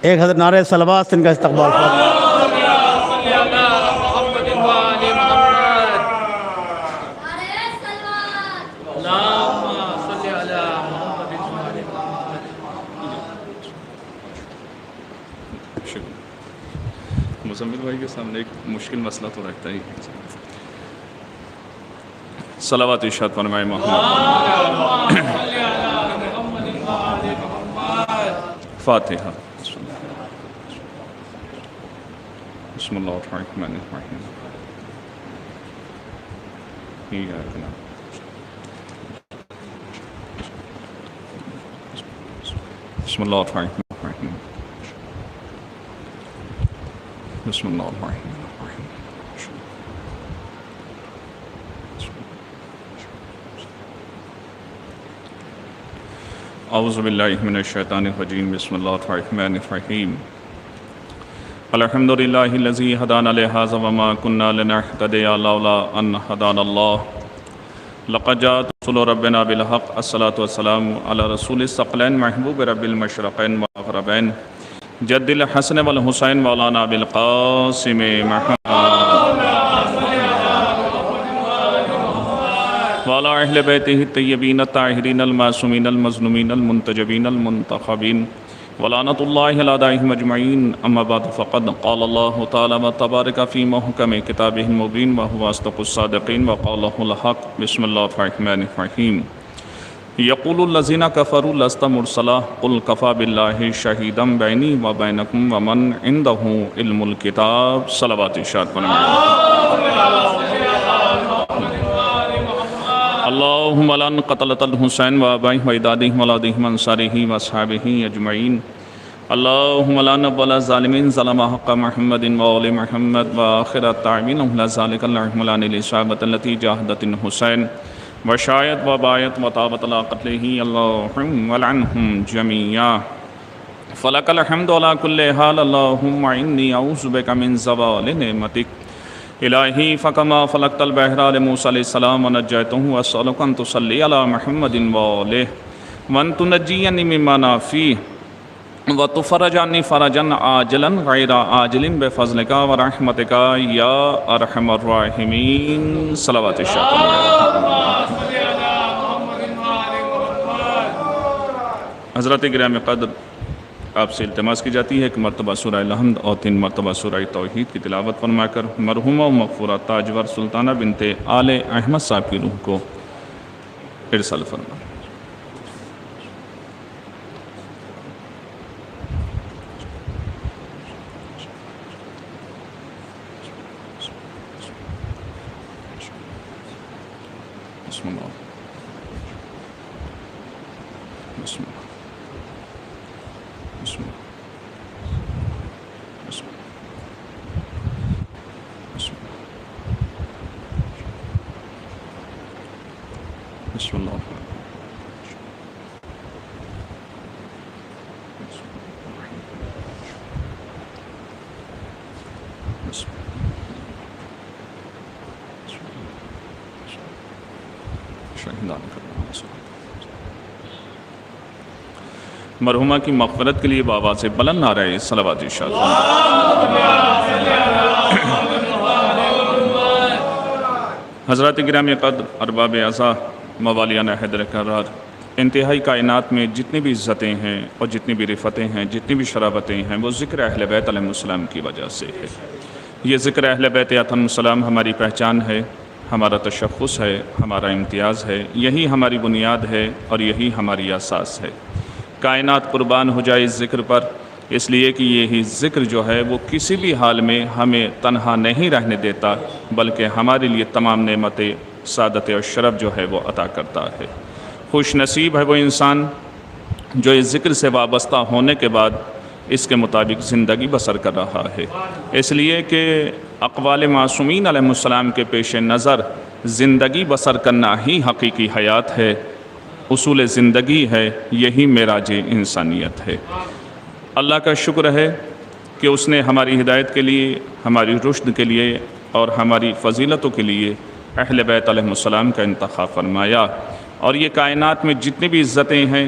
ایک حضرت نعرہ صلوات سے ان کا استقبال فرمائیں۔ مزمل بھائی کے سامنے ایک مشکل مسئلہ تو رہتا ہی ہے۔ صلوات ارشاد فرمائے محمد فاتحہ۔ بسم اللہ الرحمن الرحیم۔ بسم اللہ الرحمن الرحیم۔ بسم اللہ الرحمن الرحیم۔ اعوذ باللہ من الشیطان الرجیم۔ بسم اللہ الرحمن الرحیم۔ الحمد للہ الذی ہدانا لہذا وما كنا لنہتدی لولا ان ہدانا اللہ لقد جاءت رسول ربنا بالحق۔ الصلاۃ والسلام علی رسول الثقلین محبوب رب المشرقین والمغربین جد الحسن والحسین مولانا بالقاسم محمد وعلی اہل بیتہ الطیبین الطاہرین المعصومین المظلومین المنتجبین المنتخبین ولعنۃ اللہ علی اعدائہم اجمعین۔ اما بعد فقد قال اللہ تعالی تبارک فی محکم کتابہ المبین وہو اصدق الصادقین وقالہ الحق۔ بسم اللہ الرحمن الرحیم۔ یقول الذین کفروا لست مرسلا قل کفی باللہ شہیدا بینی وبینکم ومن عندہ علم الکتاب۔ صلوات ارشاد فرمائیں۔ اللہم لعن قتلۃ الحسین وآبائہ واجدادہ واولادہ وانصارہ واصحابہ اجمعین۔ اللہم لعن ابوال الظالمین ظلم حق محمد وآل محمد وآخر التابعین اہل ذلک اللہم لعن الإصابة التي جاہدت الحسین وشایت وبایت وطابت علی قتلہ اللہم لعنہم جميعا۔ فلک الحمد علی کل حال اللہم انی اعوذ بک من زوال نعمتک الہی فکما فلقت البحر لموسیٰ علیہ السلام ونجیتہ واسألک ان تصلی علی محمد وآلہ وان تنجینی مما لا فیہ وتفرج عنی فرجا عاجلا غیر عاجل بفضلک ورحمتک یا ارحم الراحمین۔ صلوات حضرت گرامی قدر، آپ سے التماس کی جاتی ہے کہ مرتبہ سورہ الحمد اور 3 مرتبہ سورہ توحید کی تلاوت فرما کر مرحومہ و مغفورہ تاجور سلطانہ بنت آل احمد صاحب کی روح کو ارسال فرما۔ بسم اللہ بسم اللہ بسم اللہ بسم اللہ بسم اللہ مرحومہ کی مغفرت کے لیے بابا سے بلند نعرہ صلوات ارشاد۔ حضرات گرامی قدر، ارباب اعزا، موالیان حیدر کرار، انتہائی کائنات میں جتنی بھی عزتیں ہیں اور جتنی بھی رفتیں ہیں، جتنی بھی شرابتیں ہیں، وہ ذکر اہل بیت علیہ السلام کی وجہ سے ہے۔ یہ ذکر اہل بیت علیہ السلام ہماری پہچان ہے، ہمارا تشخص ہے، ہمارا امتیاز ہے، یہی ہماری بنیاد ہے اور یہی ہماری اساس ہے۔ کائنات قربان ہو جائے اس ذکر پر، اس لیے کہ یہی ذکر جو ہے وہ کسی بھی حال میں ہمیں تنہا نہیں رہنے دیتا، بلکہ ہمارے لیے تمام نعمتیں، سعادت اور شرف جو ہے وہ عطا کرتا ہے۔ خوش نصیب ہے وہ انسان جو اس ذکر سے وابستہ ہونے کے بعد اس کے مطابق زندگی بسر کر رہا ہے، اس لیے کہ اقوال معصومین علیہ السلام کے پیش نظر زندگی بسر کرنا ہی حقیقی حیات ہے، اصول زندگی ہے، یہی معراج انسانیت ہے۔ اللہ کا شکر ہے کہ اس نے ہماری ہدایت کے لیے، ہماری رشد کے لیے اور ہماری فضیلتوں کے لیے اہل بیت علیہ السلام کا انتخاب فرمایا، اور یہ کائنات میں جتنی بھی عزتیں ہیں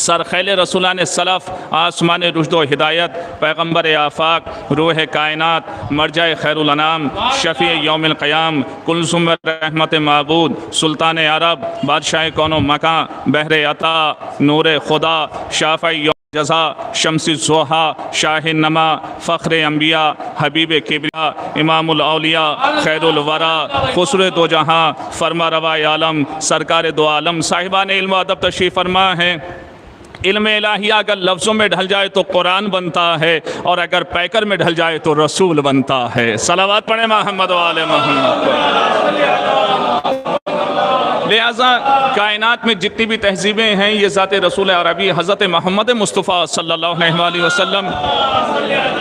سرخیل رسولان سلف، آسمان رشد و ہدایت، پیغمبر آفاق، روح کائنات، مرجع خیر الانام، شفیع یوم القیام، کلثوم رحمت معبود، سلطان عرب، بادشاہ کون و مکان، بحر عطا، نور خدا، شافع یوم جزا، شمس الضحیٰ، شاہ نما، فخر انبیاء، حبیب کبریا، امام الاولیاء، خیر الورا، خسرو دو جہاں، فرما روا عالم، سرکار دو عالم، صاحبان علم و ادب تشریف فرما ہے۔ علم الہیہ اگر لفظوں میں ڈھل جائے تو قرآن بنتا ہے، اور اگر پیکر میں ڈھل جائے تو رسول بنتا ہے۔ صلوات پڑھیں محمد و آل محمد۔ لہٰذا کائنات میں جتنی بھی تہذیبیں ہیں یہ ذات رسول عربی حضرت محمد مصطفیٰ صلی اللہ علیہ وسلم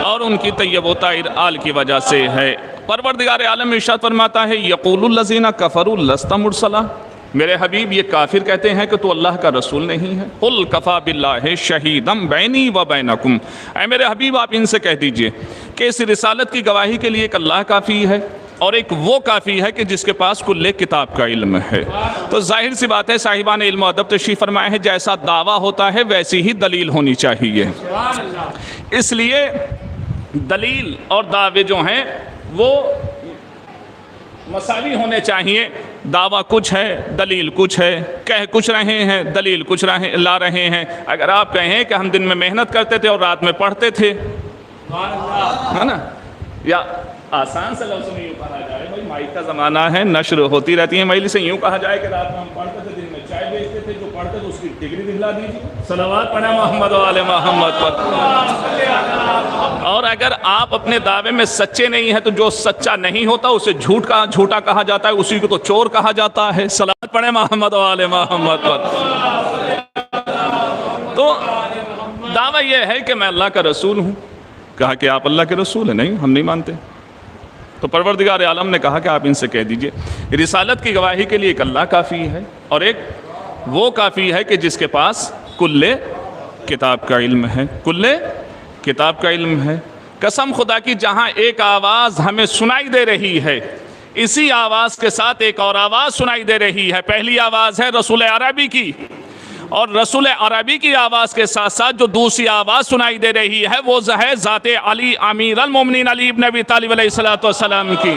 اور ان کی طیب و طاہر آل کی وجہ سے ہے۔ پروردگار عالم ارشاد فرماتا ہے یقول الذین کفروا لست مرسلا، میرے حبیب یہ کافر کہتے ہیں کہ تو اللہ کا رسول نہیں ہے۔ قل کفا باللہ شہیدا بینی و بینکم، اے میرے حبیب آپ ان سے کہہ دیجئے کہ اس رسالت کی گواہی کے لیے ایک اللہ کافی ہے اور ایک وہ کافی ہے کہ جس کے پاس کل کتاب کا علم ہے۔ تو ظاہر سی بات ہے صاحبان علم و ادب تشریف فرمائے ہیں جیسا دعویٰ ہوتا ہے ویسی ہی دلیل ہونی چاہیے۔ اس لیے دلیل اور دعوے جو ہیں وہ مساوی ہونے چاہیے۔ دعویٰ کچھ ہے، دلیل کچھ ہے، کہہ کچھ رہے ہیں، دلیل کچھ لا رہے ہیں۔ اگر آپ کہیں کہ ہم دن میں محنت کرتے تھے اور رات میں پڑھتے تھے، ہے نا، یا آسان سے لفظوں میں یوں کہا جائے بھائی مائک کا زمانہ ہے، نشر ہوتی رہتی ہے مجلس سے، یوں کہا جائے کہ رات میں ہم پڑھتے تھے، دن میں چائے بیچتے تھے، جو پڑھتے تھے اس کی ڈگری دکھلا دیجیے۔ صلوات پڑھیں محمد و آل محمد پر۔ اور اگر آپ اپنے دعوے میں سچے نہیں ہیں تو جو سچا نہیں ہوتا اسے جھوٹا کہا جاتا ہے، اسی کو تو چور کہا جاتا ہے۔ صلوات پڑھیں محمد و آل محمد پر۔ تو دعویٰ یہ ہے کہ میں اللہ کا رسول ہوں۔ کہا کہ آپ اللہ کے رسول ہیں؟ نہیں، ہم نہیں مانتے۔ تو پروردگار عالم نے کہا کہ آپ ان سے کہہ دیجئے رسالت کی گواہی کے لیے ایک اللہ کافی ہے اور ایک وہ کافی ہے کہ جس کے پاس کل کتاب کا علم ہے، کل کتاب کا علم ہے۔ قسم خدا کی جہاں ایک آواز ہمیں سنائی دے رہی ہے، اسی آواز کے ساتھ ایک اور آواز سنائی دے رہی ہے۔ پہلی آواز ہے رسول عربی کی، اور رسول عربی کی آواز کے ساتھ ساتھ جو دوسری آواز سنائی دے رہی ہے وہ ہے ذات علی امیر المومنین علی ابن ابی طالب علیہ السلام کی۔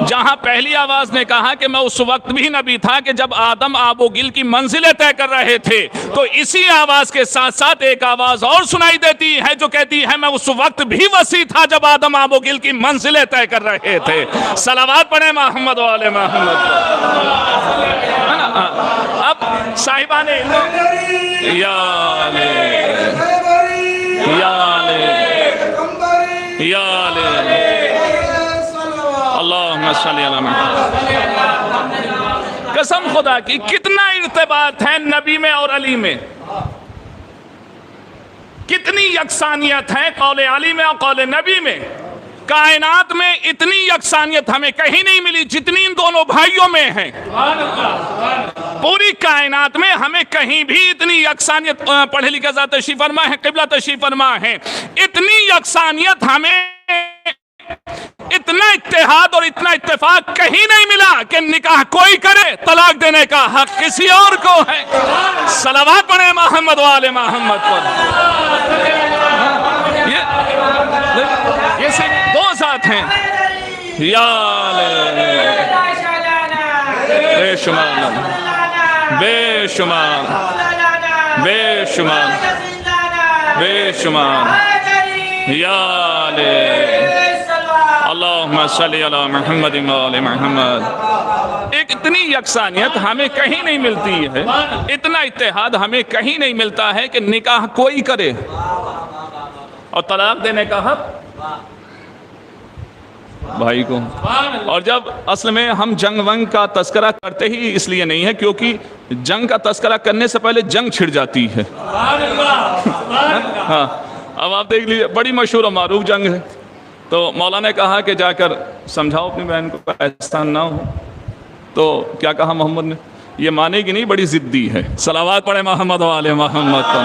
جہاں پہلی آواز نے کہا کہ میں اس وقت بھی نبی تھا کہ جب آدم آب و گل کی منزلیں طے کر رہے تھے، تو اسی آواز کے ساتھ ساتھ ایک آواز اور سنائی دیتی ہے جو کہتی ہے میں اس وقت بھی وسیع تھا جب آدم آب و گل کی منزلیں طے کر رہے تھے۔ صلوات پڑھیں محمد و آل محمد۔ اب صاحبان یا اللہم صلی علی محمد۔ قسم خدا کی کتنا ارتباط ہے نبی میں اور علی میں، کتنی یکسانیت ہے قول علی میں اور قول نبی میں۔ کائنات میں اتنی یکسانیت ہمیں کہیں نہیں ملی جتنی ان دونوں بھائیوں میں ہے۔ پوری کائنات میں ہمیں کہیں بھی اتنی یکسانیت، پڑھے لکھے ذات تشریف فرما ہے، قبلہ تشریف فرما ہے، اتنی یکسانیت ہمیں، اتنا اتحاد اور اتنا اتفاق کہیں نہیں ملا کہ نکاح کوئی کرے طلاق دینے کا حق کسی اور کو ہے۔ صلوات پڑھیں محمد و آل محمد پر۔ یہ صرف دو ذات ہیں، یا بے شمار بے شمار بے شمار بے شمار، یا اللہم صلی علی محمد و آل محمد۔ ایک اتنی یکسانیت ہمیں کہیں نہیں ملتی ہے، اتنا اتحاد ہمیں کہیں نہیں ملتا ہے کہ نکاح کوئی کرے اور طلاق دینے کا حق بھائی کو۔ اور جب اصل میں ہم جنگ ونگ کا تذکرہ کرتے ہی اس لیے نہیں ہے کیونکہ جنگ کا تذکرہ کرنے سے پہلے جنگ چھڑ جاتی ہے۔ ہاں، اب آپ دیکھ لیجیے بڑی مشہور و معروف جنگ ہے، تو مولا نے کہا کہ جا کر سمجھاؤ اپنی بہن کو ایسا نہ ہو، تو کیا کہا محمد نے؟ یہ مانے گی نہیں، بڑی ضدی ہے۔ صلوات پڑھیں محمد و آل محمد پر۔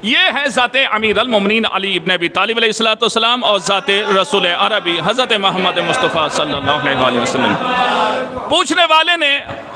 یہ ہے ذات امیر المومنین علی ابن ابی طالب علیہ السلام اور ذات رسول عربی حضرت محمد مصطفیٰ صلی اللہ علیہ وسلم۔ پوچھنے والے نے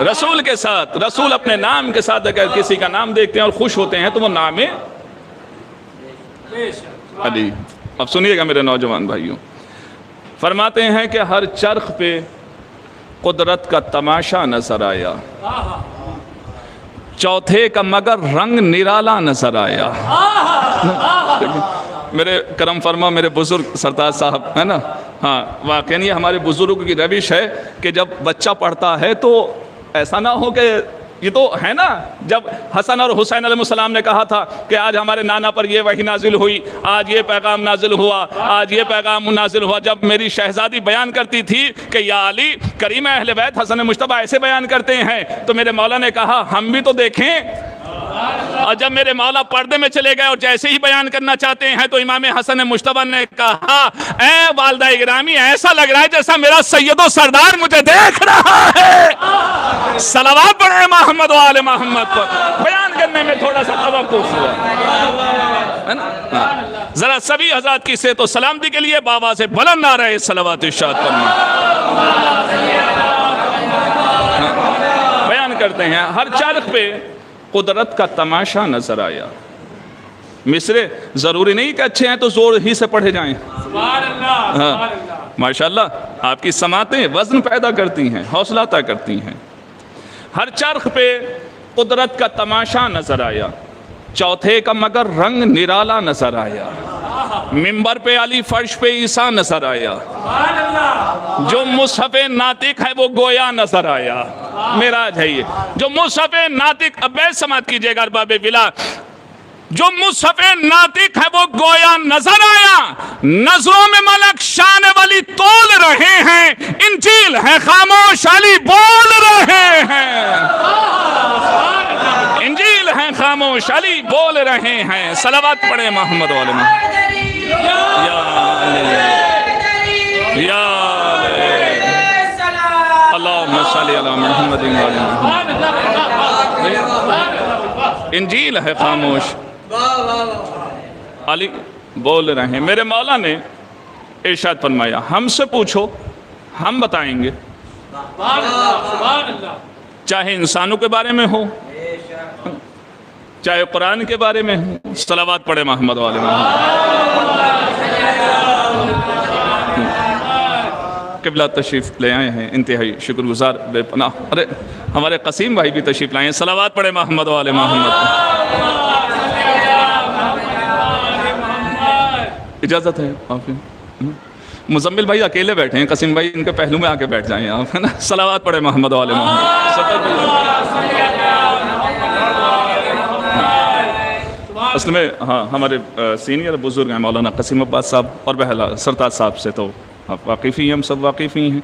رسول کے ساتھ، رسول اپنے نام کے ساتھ اگر کسی کا نام دیکھتے ہیں اور خوش ہوتے ہیں تو وہ نام علی۔ اب سنیے گا میرے نوجوان بھائیوں، فرماتے ہیں کہ ہر چرخ پہ قدرت کا تماشا نظر آیا، چوتھے کا مگر رنگ نرالا نظر آیا۔ میرے کرم فرما میرے بزرگ سرتاج صاحب ہے نا، ہاں واقعی یہ ہمارے بزرگوں کی روش ہے کہ جب بچہ پڑھتا ہے تو ایسا نہ ہو کہ یہ تو ہے نا، جب حسن اور حسین علیہ السلام نے کہا تھا کہ آج ہمارے نانا پر یہ وحی نازل ہوئی، آج یہ پیغام نازل ہوا، آج یہ پیغام نازل ہوا، جب میری شہزادی بیان کرتی تھی کہ یا علی کریم اہل بیت حسن مجتبیٰ ایسے بیان کرتے ہیں، تو میرے مولا نے کہا ہم بھی تو دیکھیں۔ اور جب میرے مولا پردے میں چلے گئے اور جیسے ہی بیان کرنا چاہتے ہیں تو امام حسن مجتبیٰ نے کہا اے والدہ گرامی ایسا لگ رہا ہے جیسا میرا سید و سردار مجھے دیکھ رہا ہے۔ صلوات پڑھیں محمد و آل محمد پر۔ بیان کرنے میں تھوڑا سا توقف ہوا ہے نا، ذرا سبھی حضرات کی صحت و سلامتی کے لیے بابا سے بلند نعرہ صلوات ارشاد فرمائیں۔ بیان کرتے ہیں ہر چرخ پہ قدرت کا تماشا نظر آیا۔ مصرے ضروری نہیں کہ اچھے ہیں تو زور ہی سے پڑھے جائیں، ماشاءاللہ آپ کی سماعتیں وزن پیدا کرتی ہیں، حوصلہ عطا کرتی ہیں۔ ہر چرخ پہ قدرت کا تماشا نظر آیا، چوتھے کا مگر رنگ نرالا نظر آیا، منبر پہ علی فرش پہ عیسیٰ نظر آیا، جو مصحف ناطق ہے وہ گویا نظر آیا۔ معراج ہے یہ جو مصحف ناطق، اب بیت سماعت کیجئے گا ارباب ولا، جو مصحف ناطق ہے وہ گویا نظر آیا، نظروں میں ملک شان ولی تول رہے ہیں، انجیل ہے خاموش علی بول رہے ہیں، انجیل ہے خاموش علی بول رہے ہیں۔ صلوات پڑھیں محمد والے محمد۔ یا اللہم صلی علی محمد انجیل ہے خاموش علی بول رہے ہیں۔ میرے مولا نے ارشاد فرمایا ہم سے پوچھو ہم بتائیں گے، چاہے انسانوں کے بارے میں ہو چاہے قرآن کے بارے میں ہو۔ صلوات پڑھے محمد والے محمد۔ قبلہ تشریف لے آئے ہیں، انتہائی شکر گزار بے پناہ، ارے ہمارے قسیم بھائی بھی تشریف لائے ہیں۔ صلوات پڑھے محمد والے محمد۔ اجازت ہے آپ مزمل بھائی اکیلے بیٹھے ہیں، قسیم بھائی ان کے پہلو میں آ کے بیٹھ جائیں آپ، ہے نا۔ صلوات پڑھے محمد والے محمد۔ اصل میں ہاں ہمارے سینئر بزرگ ہیں مولانا قسیم عباس صاحب اور بہلا سرتاج صاحب سے تو آپ واقفی ہیں، ہم سب واقفی ہیں۔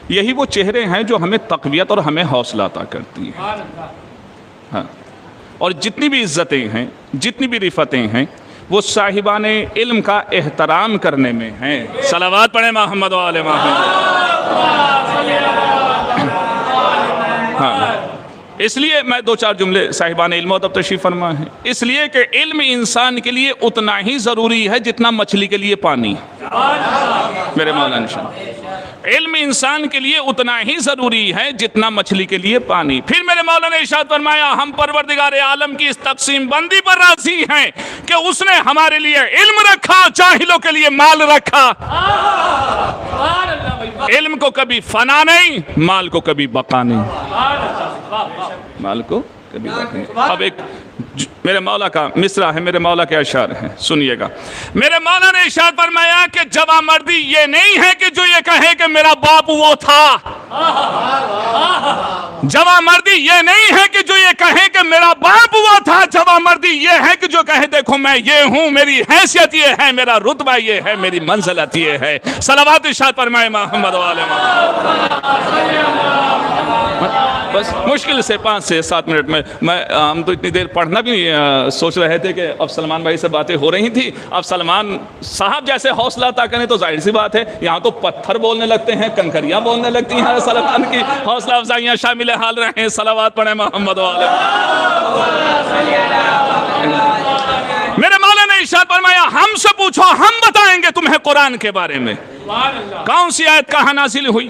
یہی وہ چہرے ہیں جو ہمیں تقویت اور ہمیں حوصلہ عطا کرتی ہیں، ہاں، اور جتنی بھی عزتیں ہیں جتنی بھی رفتیں ہیں وہ صاحبان علم کا احترام کرنے میں ہیں۔ صلوات پڑھیں محمد و آل محمد۔ ہاں، اس لیے میں دو چار جملے صاحبان علم و ادب تشریف فرما ہے، اس لیے کہ علم انسان کے لیے اتنا ہی ضروری ہے جتنا مچھلی کے لیے پانی۔ میرے مولانا نشان علم انسان کے لیے اتنا ہی ضروری ہے جتنا مچھلی کے لیے پانی۔ پھر میرے مولا نے ارشاد فرمایا ہم پروردگار عالم کی اس تقسیم بندی پر راضی ہیں کہ اس نے ہمارے لیے علم رکھا، جاہلوں کے لیے مال رکھا۔ علم کو کبھی فنا نہیں، مال کو کبھی بقا نہیں، مال کو کبھی بقا نہیں۔ اب ایک میرے مولا کا مصرع ہے، میرے مولا کے اشعار ہیں، سنیے گا۔ میرے مولا نے ارشاد فرمایا کہ جوان مردی یہ نہیں ہے کہ جو یہ کہے کہ میرا باپ وہ تھا، جوان مردی یہ نہیں ہے کہ جو یہ کہے کہ میرا باپ وہ تھا، جوان مردی یہ ہے کہ جو کہے دیکھو میں یہ ہوں، میری حیثیت یہ ہے، میرا رتبہ یہ ہے، میری منزلت یہ ہے۔ صلوات ارشاد فرمائے محمد و آل محمد۔ بس مشکل سے 5 سے 7 منٹ میں ہم تو اتنی دیر پڑھنا بھی سوچ رہے تھے کہ اب سلمان بھائی سے باتیں ہو رہی تھی، اب سلمان صاحب جیسے حوصلہ عطا کریں تو ظاہر سی بات ہے یہاں تو پتھر بولنے لگتے ہیں، کنکریاں بولنے لگتی ہیں۔ سلمان کی حوصلہ افزائیاں شامل حال رہیں۔ صلوات پڑھیں محمد و آل محمد۔ میرے مولا نے ارشاد فرمایا ہم سے پوچھو ہم بتائیں گے تمہیں قرآن کے بارے میں۔ کون سی آیت کہاں نازل ہوئی،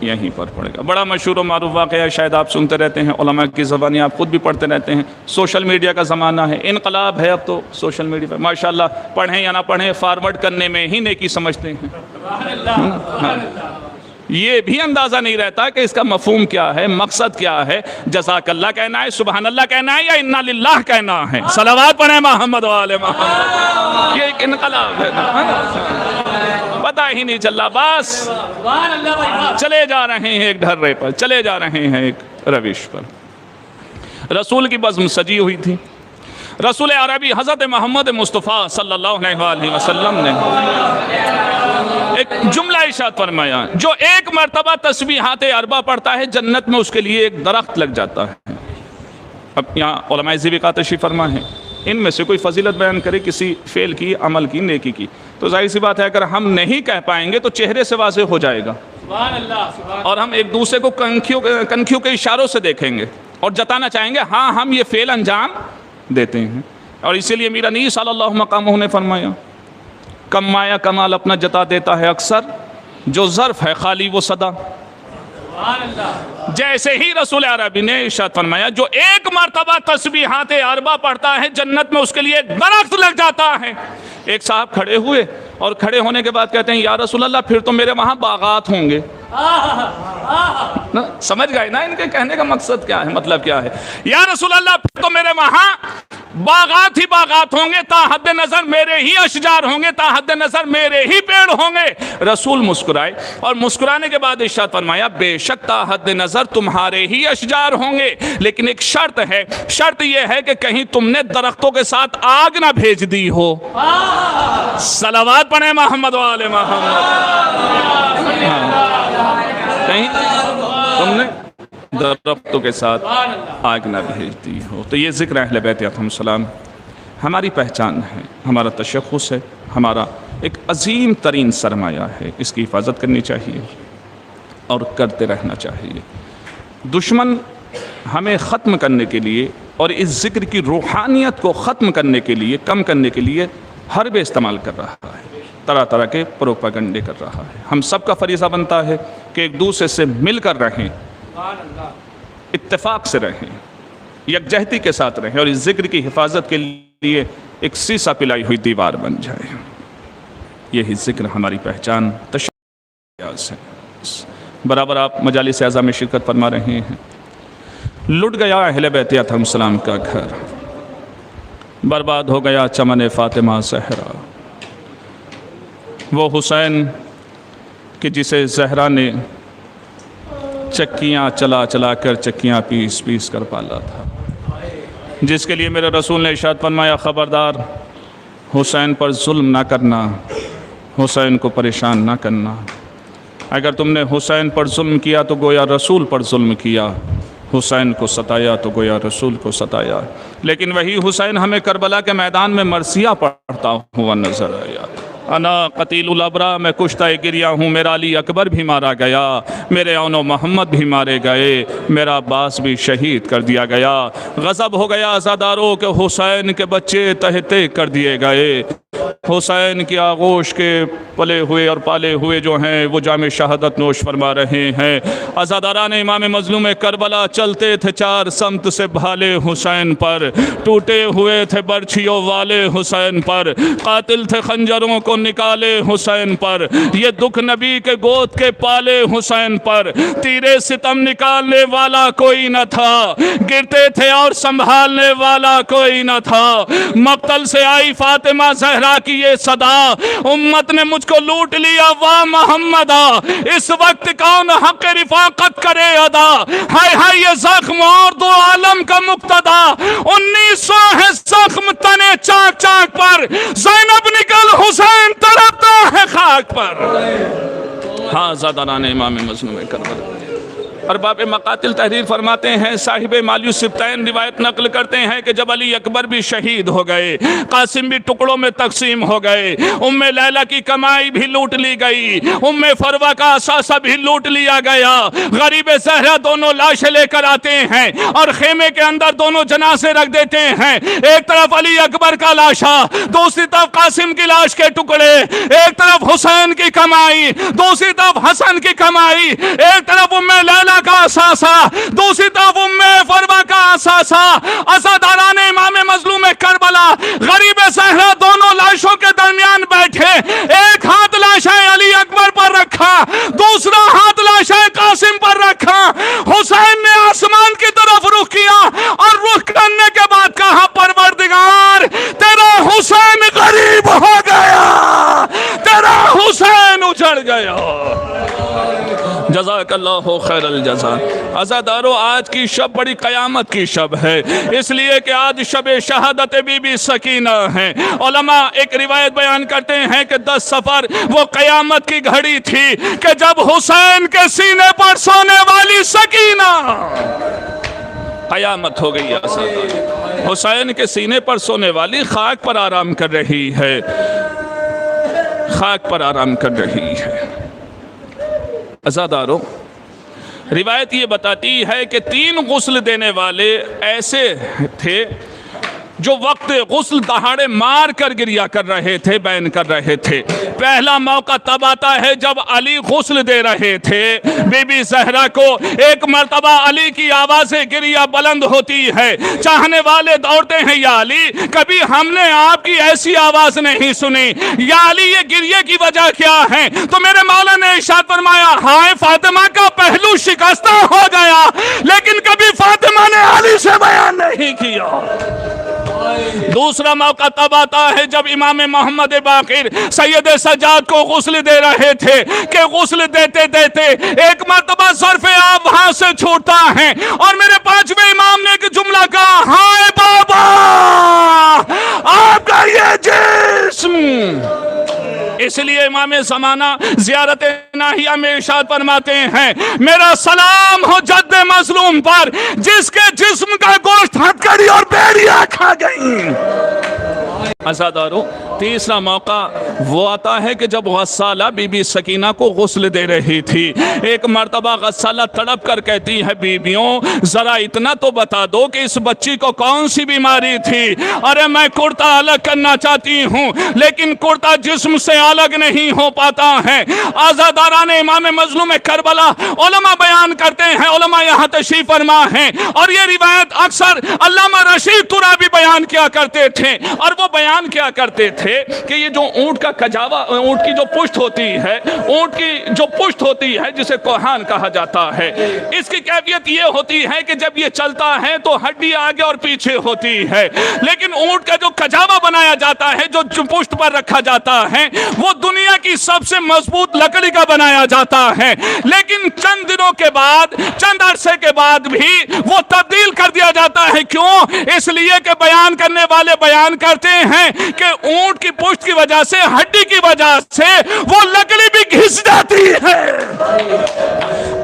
یہیں پر پڑے گا۔ بڑا مشہور و معروف واقعہ ہے، شاید آپ سنتے رہتے ہیں، علماء کی زبانی آپ خود بھی پڑھتے رہتے ہیں۔ سوشل میڈیا کا زمانہ ہے، انقلاب ہے اب تو سوشل میڈیا پہ، ماشاءاللہ پڑھیں یا نہ پڑھیں فارورڈ کرنے میں ہی نیکی سمجھتے ہیں۔ یہ بھی اندازہ نہیں رہتا کہ اس کا مفہوم کیا ہے، مقصد کیا ہے، جزاک اللہ کہنا ہے، سبحان اللہ کہنا ہے، یا انا للہ کہنا ہے، صلوات پڑھیں محمد و آل محمد۔ یہ ایک انقلاب ہے، پتہ ہی نہیں چل رہا، بس چلے جا رہے ہیں ایک ڈھرے پر، چلے جا رہے ہیں ایک روش پر۔ رسول کی بزم سجی ہوئی تھی، رسول عربی حضرت محمد مصطفیٰ صلی اللہ علیہ وسلم نے ایک جملہ ارشاد فرمایا، جو ایک مرتبہ تسبیحات اربع پڑھتا ہے جنت میں اس کے لیے ایک درخت لگ جاتا ہے۔ اب یہاں علماء ذبیقہ تشریف فرما ہے، ان میں سے کوئی فضیلت بیان کرے کسی فعل کی، عمل کی، نیکی کی، تو ظاہر سی بات ہے اگر ہم نہیں کہہ پائیں گے تو چہرے سے واضح ہو جائے گا، اور ہم ایک دوسرے کو کنکھیوں کے اشاروں سے دیکھیں گے اور جتانا چاہیں گے ہاں ہم یہ فعل انجام دیتے ہیں۔ اور اسی لیے میرا نبی صلی اللہ مقامہ نے فرمایا، کم مایا کمال اپنا جتا دیتا ہے اکثر، جو ظرف ہے خالی وہ صدا۔ جیسے ہی رسول عربی نے ارشاد فرمایا جو ایک مرتبہ تسبیحات اربع پڑھتا ہے جنت میں اس کے لیے ایک درخت لگ جاتا ہے۔ ایک صاحب کھڑے ہوئے اور کھڑے ہونے کے بعد کہتے ہیں یا رسول اللہ پھر تو میرے وہاں باغات ہوں گے۔ سمجھ گئے نا ان کے کہنے کا مقصد کیا ہے، مطلب کیا ہے؟ یا رسول اللہ پھر تو میرے وہاں باغات ہی باغات ہوں گے، تا حد نظر میرے ہی اشجار ہوں گے، تا حد نظر میرے ہی پیڑ ہوں گے۔ رسول مسکرائے اور مسکرانے کے بعد ارشاد فرمایا بے شک تا حد نظر تمہارے ہی اشجار ہوں گے، لیکن ایک شرط ہے، شرط یہ ہے کہ کہیں تم نے درختوں کے ساتھ آگ نہ بھیج دی ہو۔ صلوات پڑھیں محمد و آل محمد۔ کہیں تم نے درختوں کے ساتھ آگ نہ بھیج دی ہو۔ تو یہ ذکر اہل بیت علیہم السلام ہماری پہچان ہے، ہمارا تشخص ہے، ہمارا ایک عظیم ترین سرمایہ ہے، اس کی حفاظت کرنی چاہیے اور کرتے رہنا چاہیے۔ دشمن ہمیں ختم کرنے کے لیے اور اس ذکر کی روحانیت کو ختم کرنے کے لیے، کم کرنے کے لیے حربے استعمال کر رہا ہے، طرح طرح کے پروپیگنڈے کر رہا ہے۔ ہم سب کا فریضہ بنتا ہے کہ ایک دوسرے سے مل کر رہیں، اتفاق سے رہیں، یکجہتی کے ساتھ رہیں، اور اس ذکر کی حفاظت کے لیے ایک سیسا پلائی ہوئی دیوار بن جائے۔ یہی ذکر ہماری پہچان تشریح ہے۔ برابر آپ مجالس اعزا میں شرکت فرما رہے ہیں۔ لٹ گیا اہل بیت علیہم السلام کا گھر، برباد ہو گیا چمن فاطمہ زہرا، وہ حسین کہ جسے زہرا نے چکیاں چلا چلا کر، چکیاں پیس پیس کر پالا تھا، جس کے لیے میرے رسول نے ارشاد فرمایا خبردار حسین پر ظلم نہ کرنا، حسین کو پریشان نہ کرنا۔ اگر تم نے حسین پر ظلم کیا تو گویا رسول پر ظلم کیا، حسین کو ستایا تو گویا رسول کو ستایا۔ لیکن وہی حسین ہمیں کربلا کے میدان میں مرثیہ پڑھتا ہوا نظر آیا۔ انا قتیل الابرا، میں کشتہ گریا ہوں، میرا علی اکبر بھی مارا گیا، میرے اون و محمد بھی مارے گئے، میرا عباس بھی شہید کر دیا گیا۔ غضب ہو گیا عزاداروں کہ حسین کے بچے تہتے کر دیے گئے، حسین کی آغوش کے پلے ہوئے اور پالے ہوئے جو ہیں وہ جام شہادت نوش فرما رہے ہیں۔ عزاداران امام مظلوم کربلا چلتے تھے چار سمت سے بھالے حسین پر، ٹوٹے ہوئے تھے برچھیوں والے حسین پر، قاتل تھے خنجروں کو نکالے حسین پر، یہ دکھ نبی کے گود کے پالے حسین پر، تیرے ستم نکالنے والا کوئی نہ تھا، گرتے تھے اور سنبھالنے والا کوئی نہ تھا۔ مقتل سے آئی فاطمہ زہرا کی یہ صدا، امت نے مجھ کو لوٹ لیا واہ محمدہ، اس وقت کون حق رفاقت کرے ادا، ہائے ہائے یہ زخم اور دو عالم کا مقتدا، 1900 ہے زخم تنے چاک چاک پر، زینب نکل حسین تڑپتا ہے خاک پر۔ ہاں زادران امام مظلوم کربلا ارباب مقاتل تحریر فرماتے ہیں، صاحب مالیو سبتین روایت نقل کرتے ہیں کہ جب علی اکبر بھی شہید ہو گئے، قاسم بھی ٹکڑوں میں تقسیم ہو گئے، ام لیلہ کی کمائی بھی لوٹ لی گئی، ام فروہ کا اثاثہ بھی لوٹ لیا گیا، غریب زہرا دونوں لاشیں لے کر آتے ہیں اور خیمے کے اندر دونوں جنازے رکھ دیتے ہیں، ایک طرف علی اکبر کا لاشا، دوسری طرف قاسم کی لاش کے ٹکڑے، ایک طرف حسین کی کمائی، دوسری طرف حسن کی کمائی، ایک طرف ام لیلہ کا اثاثہ، دوسری طرف ام فروہ کا اثاثہ، عزاداران امام مظلوم کربلا غریب زہرا دونوں لاشوں کے درمیان بیٹھے، ایک ہاتھ لاشیں علی اکبر پر رکھا، دوسرا ہاتھ لاشیں قاسم پر رکھا، حسین نے آسمان کی طرف رخ کیا اور رخ کرنے کے بعد کہا پروردگار تیرا حسین غریب ہو گیا، تیرا حسین اجڑ گیا۔ جزاک اللہ خیر الجزا۔ عزادارو آج کی شب بڑی قیامت کی شب ہے، اس لیے کہ آج شب شہادت بی بی سکینہ ہے۔ علماء ایک روایت بیان کرتے ہیں کہ 10 صفر وہ قیامت کی گھڑی تھی کہ جب حسین کے سینے پر سونے والی سکینہ، قیامت ہو گئی عزادارو، حسین کے سینے پر سونے والی خاک پر آرام کر رہی ہے، خاک پر آرام کر رہی ہے۔ عزادارو روایت یہ بتاتی ہے کہ 3 غسل دینے والے ایسے تھے جو وقت غسل دہاڑے مار کر گریہ کر رہے تھے، بیان کر رہے تھے۔ پہلا موقع تب آتا ہے جب علی غسل دے رہے تھے بی بی زہرا کو، ایک مرتبہ علی کی آواز گریہ بلند ہوتی ہے، چاہنے والے دوڑتے ہیں، یا علی کبھی ہم نے آپ کی ایسی آواز نہیں سنی، یا علی یہ گریہ کی وجہ کیا ہے؟ تو میرے مولا نے ارشاد فرمایا، ہائے فاطمہ کا پہلو شکستہ ہو گیا، لیکن کبھی فاطمہ نے علی سے بیان نہیں کیا۔ دوسرا موقع تب آتا ہے جب امام محمد باقر سید سجاد کو غسل دے رہے تھے کہ غسل دیتے دیتے ایک مرتبہ ظرف آب وہاں سے چھوٹتا ہے اور میرے 5ویں امام نے ایک جملہ کہا، ہائے بابا آپ کا یہ جسم۔ اس لیے امام زمانہ زیارت ناہیہ میں ارشاد فرماتے ہیں، میرا سلام ہو جد مظلوم پر جس کے جسم کا گوشت ہتکڑی اور بیڑیاں کھا گئیں۔ عزادارو تیسرا موقع وہ آتا ہے کہ جب غسالہ بی بی سکینہ کو غسل دے رہی تھی، ایک مرتبہ غسالہ تڑپ کر کہتی ہے، بیبیوں ذرا اتنا تو بتا دو کہ اس بچی کو کون سی بیماری تھی؟ ارے میں کرتا الگ کرنا چاہتی ہوں لیکن کرتا جسم سے الگ نہیں ہو پاتا ہے۔ عزاداران امام مظلوم کربلا علماء بیان کرتے ہیں، علماء یہاں تشریف فرما ہیں، اور یہ روایت اکثر علامہ رشید ترابی بیان کیا کرتے تھے، اور وہ بیان کیا کرتے تھے کہ یہ جو اونٹ کا کجاوا، اونٹ کی جو پشت ہوتی ہے، اونٹ کی جو پشت ہوتی ہے جسے کوہان کہا جاتا ہے، اس کی کیفیت یہ ہوتی ہے کہ جب یہ چلتا ہے تو ہڈی آگے اور پیچھے ہوتی ہے، لیکن اونٹ کا جو کجاوا بنایا جاتا ہے، جو پشت پر رکھا جاتا ہے، وہ دنیا کی سب سے مضبوط لکڑی کا بنایا جاتا ہے، لیکن چند دنوں کے بعد، چند عرصے کے بعد بھی وہ تبدیل کر دیا جاتا ہے۔ کیوں؟ اس لیے کہ بیان کرنے والے بیان کرتے ہیں کہ اونٹ کی پشت کی وجہ سے، ہڈی کی وجہ سے وہ لکڑی بھی گھس جاتی ہے۔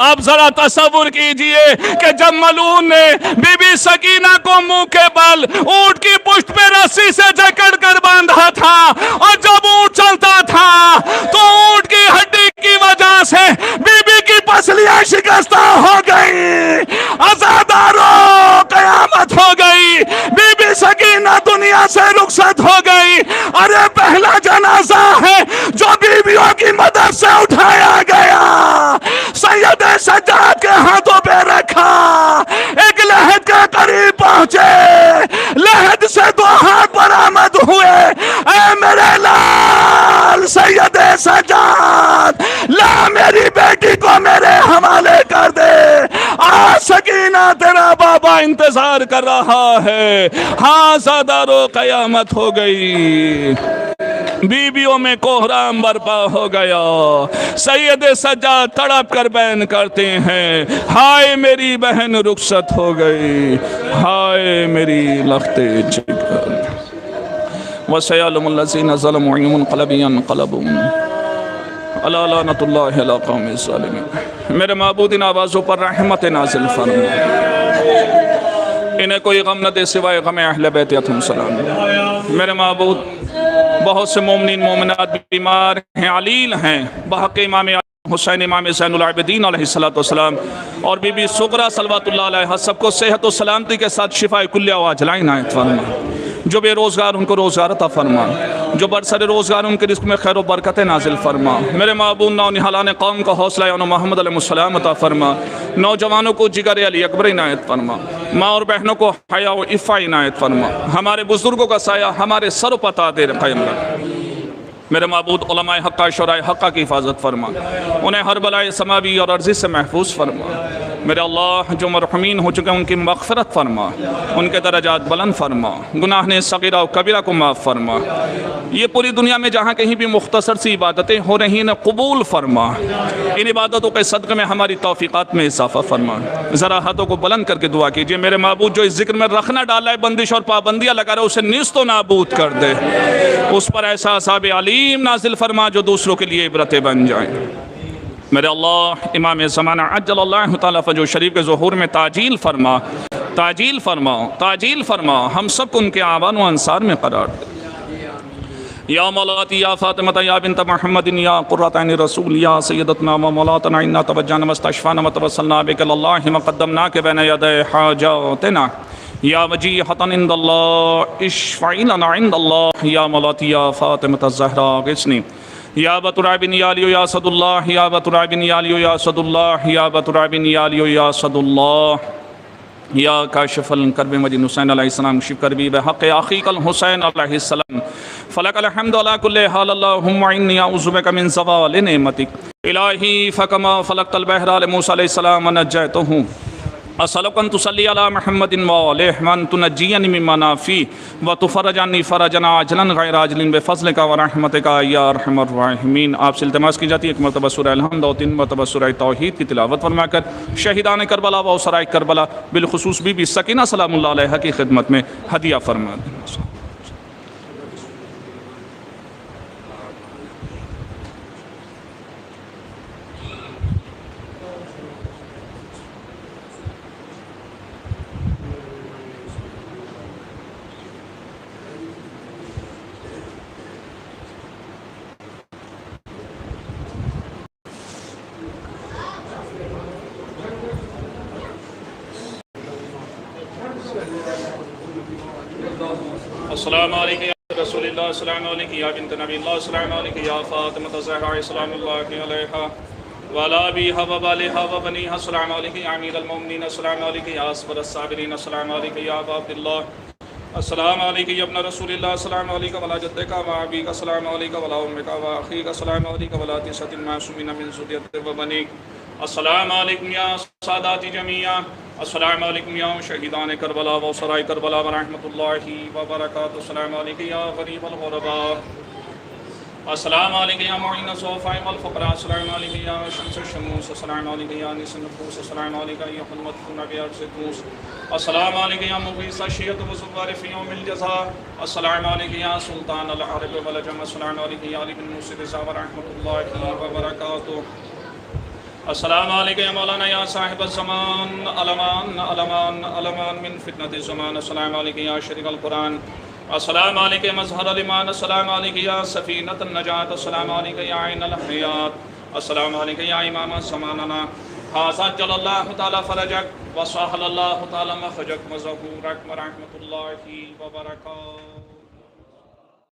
اب ذرا تصور کیجئے کہ جب ملعون نے بی بی سکینہ کو منہ کے بل اونٹ کی پشت پہ رسی سے جکڑ کر باندھا تھا، اور جب اونٹ چلتا تھا تو اونٹ کی ہڈی کی وجہ سے بی بی کی پسلیاں شکستہ ہو گئی۔ عزادارو قیامت ہو گئی، بی بی سکینہ دنیا سے رخصت ہو گئی۔ ارے پہلا جنازہ ہے جو بیویوں کی مدد سے اٹھایا گیا، سید سجاد کے ہاتھوں پہ رکھا، ایک لحد کے قریب پہنچے، لحد سے 2 ہاتھ برآمد ہوئے، اے میرے لال سید سجاد، لا میری بیٹی کو میرے حوالے کر دے، آج سکینہ تیرا بابا انتظار کر رہا ہے۔ ہاں عزادارو قیامت ہو گئی، بیویوں میں کوہرام برپا ہو گیا۔ سید سجاد تڑپ کر بیان کرتے ہیں، ہائے میری بہن رخصت ہو گئی، ہائے میری لخت جگر۔ وَسَيَعْلَمُ الَّذِينَ ظَلَمُوا أَيُّ مُنْقَلَبٍ يَنقَلِبُونَ الا لعنت اللہ علی قوم الظالمین۔ میرے معبود ان آوازوں پر رحمت نازل فرما، انہیں کوئی غم نہ دے سوائے غم اہل بیت اتم سلام۔ میرے معبود بہت سے مومنین مومنات بیمار ہیں، علیل ہیں، بحق امام حسین امام زین العابدین علیہ السلام اور بی بی سغرا صلوات اللہ علیہ، سب کو صحت و سلامتی کے ساتھ شفاء کلیہ و عاجلہ عنایت فرما۔ جو بے روزگار ان کو روزگار عطا فرما، جو برسر روزگار ان کے رزق میں خیر و برکت نازل فرما۔ میرے معبود نونہالان قوم کو حوصلہ انو محمد علیہ السلام عطا فرما، نوجوانوں کو جگر علی اکبر عنایت فرما، ماں اور بہنوں کو حیا و عفہ عنایت فرما، ہمارے بزرگوں کا سایہ ہمارے سر و پتہ دے قائم رکھ۔ میرے معبود علماء حقہ شورائے حقہ کی حفاظت فرما، انہیں ہر بلائے سماوی اور ارضی سے محفوظ فرما۔ میرے اللہ جو مرحومین ہو چکے ان کی مغفرت فرما، ان کے درجات بلند فرما، گناہ صغیرہ و کبیرہ کو معاف فرما۔ یہ پوری دنیا میں جہاں کہیں بھی مختصر سی عبادتیں ہو رہی ہیں قبول فرما، ان عبادتوں کے صدقے میں ہماری توفیقات میں اضافہ فرما۔ ذرا ہاتھوں کو بلند کر کے دعا کیجئے، میرے معبود جو اس ذکر میں رکھنا ڈالا ہے، بندش اور پابندیاں لگا رہے، اسے نیست و نابود کر دے، اس پر ایسا عذاب علیم نازل فرما جو دوسروں کے لیے عبرتیں بن جائیں۔ میرے اللہ امام زمانہ عجل اللہ تعالیٰ فجر شریف کے ظہور میں تعجیل فرما، تعجیل فرما، تعجیل فرما، ہم سب کو ان کے آبان و انصار میں قرار دے۔ یا مولاتی یا فاطمہ یا بنت محمد یا قرۃ عین رسول یا سیدتنا و مولاتنا انا توجہنا واستشفعنا وتوسلنا بک اللہ مقدمناک بین یدی حاجاتنا یا وجیہۃ عند اللہ اشفعی لنا عند اللہ یا مولاتی یا فاطمہ الزہراء اغثنی یا بترابن یا علی یا صد اللہ یا بترابن یا علی یا صد اللہ یا بترابن یا علی یا صد اللہ یا کاشف الکرب مجید حسین علیہ السلام شف کربی بحق اخیک الحسین علیہ السلام فلک الحمد علی کل حال اللہم انی اعوذ بک من زوال نعمتک الہی فکما فلقت البحر لموسیٰ علیہ السلام نجیتہ اسألک ان تصلی علی محمد وآلہ وان تنجینی مما نافی وتفرجنی فرجا عاجلا غیر عاجل بفضلک ورحمتک یا ارحم الراحمین۔ آپ سے التماس کی جاتی ہے ایک مرتبہ سورہ الحمد اور 3 مرتبہ سورہ توحید کی تلاوت فرما کر شہیدان کربلا و اسرائے کربلا بالخصوص بی بی سکینہ سلام اللہ علیہ کی خدمت میں ہدیہ فرما دیں۔ السلام علیکم یا رسول اللہ، السلام علیکم یا بنت نبی اللہ، السلام علیکم یا فاطمہ الزہراء سلام اللہ علیہا وعلی ابیہا و بالہا و بنیہا، السلام علیکم یا امیر المومنین، السلام علیکم یا اصبر الصابرین، السلام علیکم یا ابا عبداللہ، السلام علیکم یا ابن رسول اللہ، السلام علیکم ولا جدک و ابیک، السلام علیکم ولا امک و اخیک، السلام علیکم ولا تسعۃ المعصومین من ذریۃ و بنیک، السلام علیکم یا سادات جمیعہ، السلام علیکم یا شہیدان کربلا و اسرائے کربلا ورحمۃ اللہ وبرکاتہ، السلام علیکم یا غریب الغرباء، السلام علیکم یا معین الضعفاء والفقراء، السلام علیکم یا شمس الشموس، السلام علیکم یا انیس النفوس، السلام علیکم یا المدفون بعرش الدوس، السلام علیکم یا مغیث الشیعۃ وزوار فی یوم الجزاء، السلام علیکم یا سلطان العرب والعجم، السلام علیکم یا علی بن موسی رضا ورحمۃ اللہ وبرکاتہ، السلام علیکم یا مولانا یا صاحب الزمان، الامان الامان الامان من فتنة الزمان، السلام علیکم یا شریک القرآن، السلام علیکم یا مظہر الایمان، السلام علیکم یا سفینۃ النجات، السلام علیکم یا عین الحیات، السلام علیکم یا امام زماننا، ھذا جل اللہ تعالی فرجک وسہل اللہ تعالی مخرجک وظہورک ورحمۃ اللہ وبرکاتہ۔